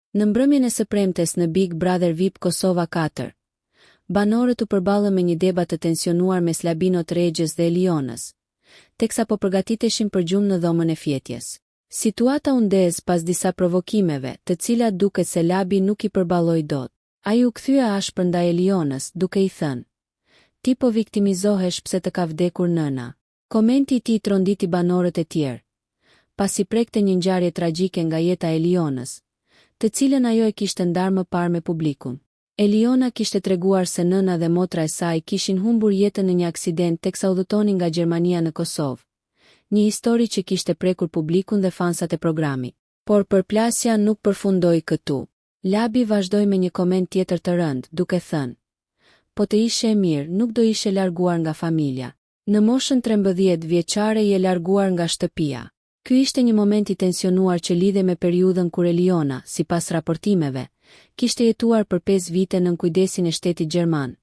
Në mbrëmjen e së premtes në Big Brother VIP Kosova 4, banorët u përballën me një debat të tensionuar mes Labinot Regjës dhe Elionës, teksa po përgatiteshin për gjumë në dhomën e fjetjes. Situata u ndez pas disa provokimeve, të cilat duket se Labi nuk i përballoi dot. Ai u kthye ashpër ndaj Elionës, duke i thënë: "Ti po viktimizohesh pse të ka vdekur nëna." Komenti i tij tronditi banorët e tjerë, pasi prekte një ngjarje tragjike nga jeta e Elionës, të cilën ajo e kishte ndarë më parë me publikun. Eliona kishte treguar se nëna dhe motra e saj kishin humbur jetën në një aksident teksa udhëtonin nga Gjermania në Kosovë, një histori që kishte prekur publikun dhe fansat e programit. Por përplasja nuk përfundoi këtu. Labi vazhdoi me një koment tjetër të rënd, duke thënë: "Po të ishe e mirë, nuk do ishe larguar nga familja. Në moshën 13 vjeçare je larguar nga shtëpia." Ky ishte një moment i tensionuar që lidhe me periudhën kur Eliona, sipas raportimeve, kishte jetuar për 5 vite nën kujdesin e shtetit gjerman,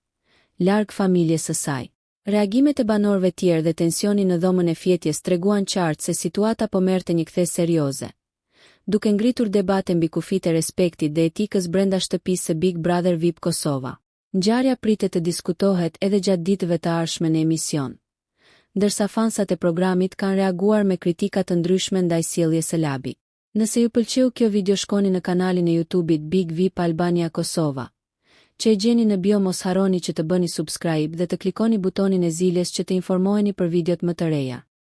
larg familjes së saj. Reagimet e banorëve tjerë dhe tensioni në dhomën e fjetjes treguan qartë se situata po merrte një kthes serioze, duke ngritur debate mbi kufijtë e respektit dhe etikës brenda shtëpisë së Big Brother VIP Kosova. Ngjarja pritet të diskutohet edhe gjatë ditëve të ardhshme në emision, ndërsa fansat e programit kanë reaguar me kritika të ndryshme ndaj sjelljes së Labit. Nëse ju pëlqeu kjo video, shkoni në kanalin e YouTube-it Big VIP Albania Kosova, që e gjeni në bio. Mos harroni që të bëni subscribe dhe të klikoni butonin e ziljes që të informoheni për videot më të reja.